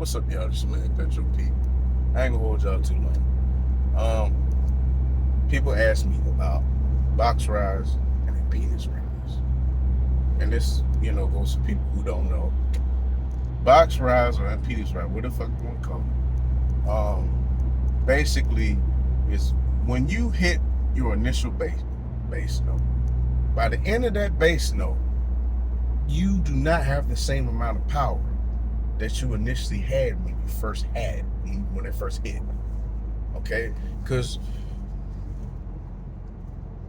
What's up, y'all? This is man Petro Pete. I ain't gonna hold y'all too long. People ask me about box rise and impedance rise, and this, goes to people who don't know box rise or impedance rise. What the fuck you want to call it? Basically, is when you hit your initial base note. By the end of that base note, you do not have the same amount of power that you initially had when it first hit. Okay? Because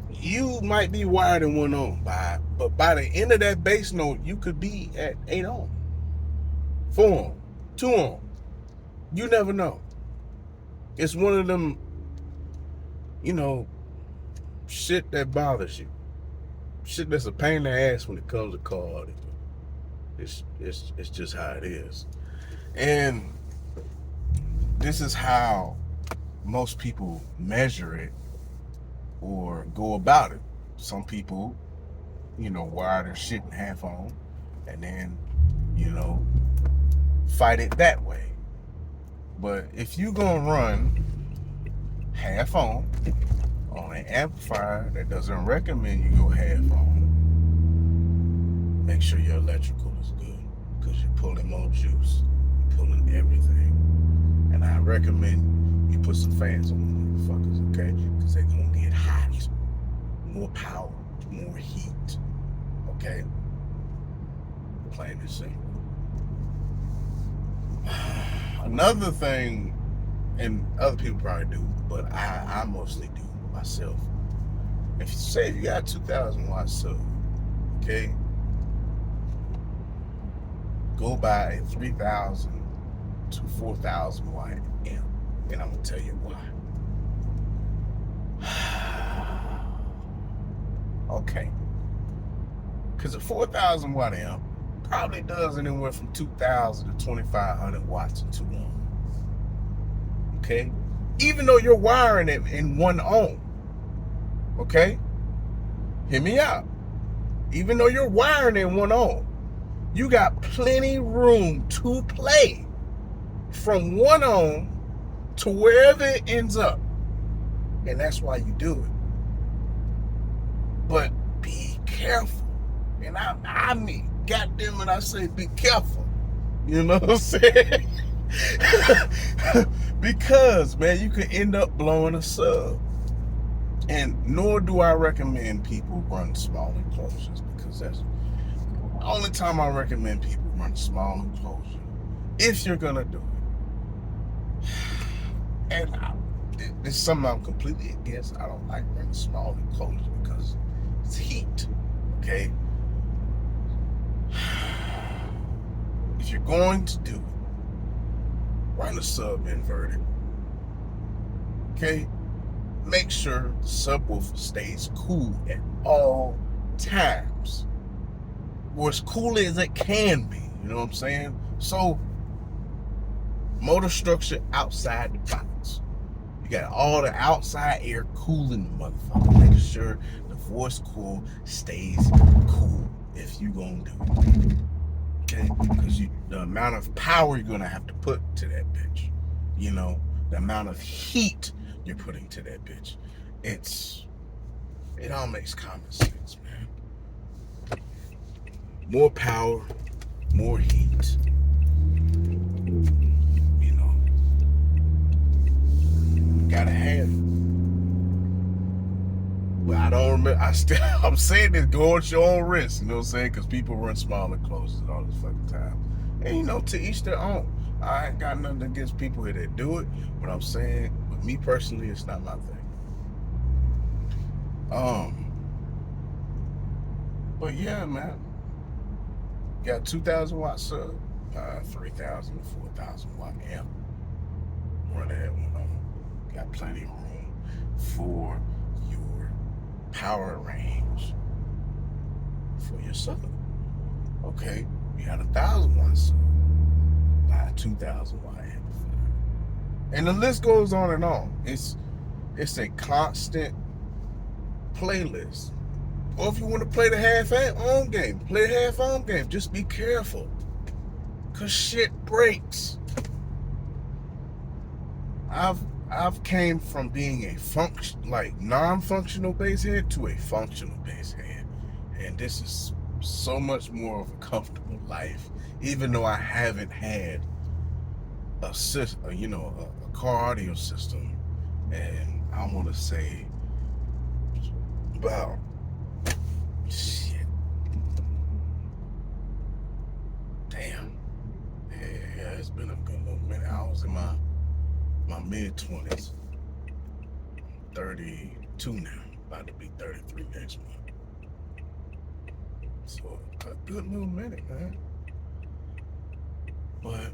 you might be wired in 1 ohm, but by the end of that base note, you could be at 8 ohm, 4 ohm, 2 ohm. You never know. It's one of them, shit that bothers you. Shit that's a pain in the ass when it comes to car audio. It's just how it is. And this is how most people measure it or go about it. Some people, wire their shit in half ohm and then, fight it that way. But if you gonna run half ohm on an amplifier that doesn't recommend you go half ohm, make sure your electrical is good, because you're pulling more juice, you're pulling everything. And I recommend you put some fans on them motherfuckers, okay? Because they're gonna get hot. More power, more heat. Okay? Plain and simple. Another thing, and other people probably do, but I mostly do myself. If you got 2,000 watts sub, okay, go buy a 3,000 to 4,000 watt amp, and I'm gonna tell you why. Okay, because a 4,000 watt amp probably does anywhere from 2,000 to 2,500 watts in 2 ohm. Okay, even though you're wiring it in 1 ohm. Okay, hear me out. Even though you're wiring in 1 ohm, you got plenty room to play from 1 ohm to wherever it ends up, and that's why you do it. But be careful, and I mean, goddamn it, I say be careful. You know what I'm saying? Because, man, you could end up blowing a sub. And nor do I recommend people run small enclosures, because that's the only time I recommend people run small enclosure if you're gonna do it. And this is something I'm completely against. I don't like running small enclosures because it's heat. Okay. If you're going to do it, run a sub inverted. Okay? Make sure the subwoofer stays cool at all times. Or as cool as it can be. You know what I'm saying? So, motor structure outside the box. You got all the outside air cooling the motherfucker. Making sure the voice coil stays cool if you gonna do it. Okay? Because the amount of power you're gonna have to put to that bitch, the amount of heat you're putting to that bitch, it all makes common sense, man. More power, more heat. Gotta have it. But I don't remember. I'm saying this, go at your own risk. You know what I'm saying? Because people run small enclosures all this fucking time. And to each their own. I ain't got nothing against people here that do it. But I'm saying, with me personally, it's not my thing. But yeah, man. Got 2,000 watt sub, 3,000 to 4,000 watt amp. Run that one on. Got plenty of room for your power range for your sub. Okay, you got 1,000 watt sub, buy a 2,000 watt amplifier, and the list goes on and on. It's a constant playlist. Or if you want to play the half ohm game, play the half ohm game. Just be careful, cause shit breaks. I've came from being a non-functional bass head to a functional bass head, and this is so much more of a comfortable life. Even though I haven't had a system, a car audio system, and I want to say about shit, damn, yeah, it's been a good little minute. I was in my mid-20s, 32 now, about to be 33 next month. So a good little minute, man. But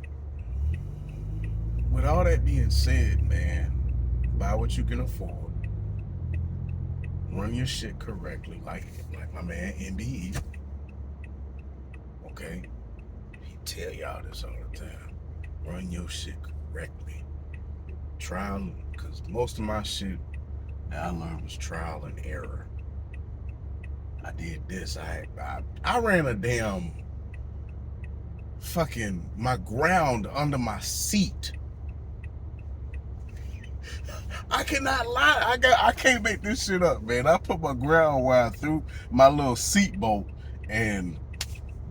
with all that being said, man, buy what you can afford. Run your shit correctly, like my man MBE. Okay? He tell y'all this all the time. Run your shit correctly. Trial, because most of my shit that I learned was trial and error. I did this. I ran a damn fucking my ground under my seat. I cannot lie. I can't make this shit up, man. I put my ground wire through my little seat bolt, and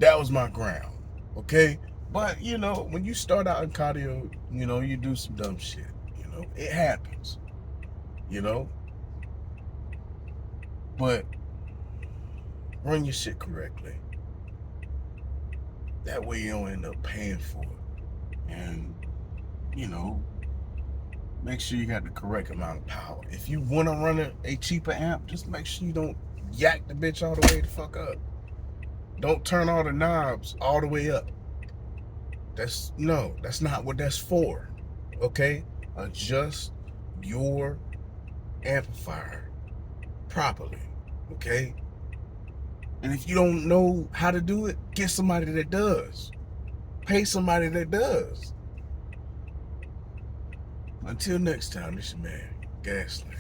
that was my ground. Okay? But when you start out in cardio, you do some dumb shit. It happens. But run your shit correctly. That way you don't end up paying for it. And, make sure you got the correct amount of power. If you want to run a cheaper amp, just make sure you don't yak the bitch all the way the fuck up. Don't turn all the knobs all the way up. That's not what that's for. Okay? Adjust your amplifier properly. Okay? And if you don't know how to do it, get somebody that does. Pay somebody that does. Until next time, this is your man, Gaslight.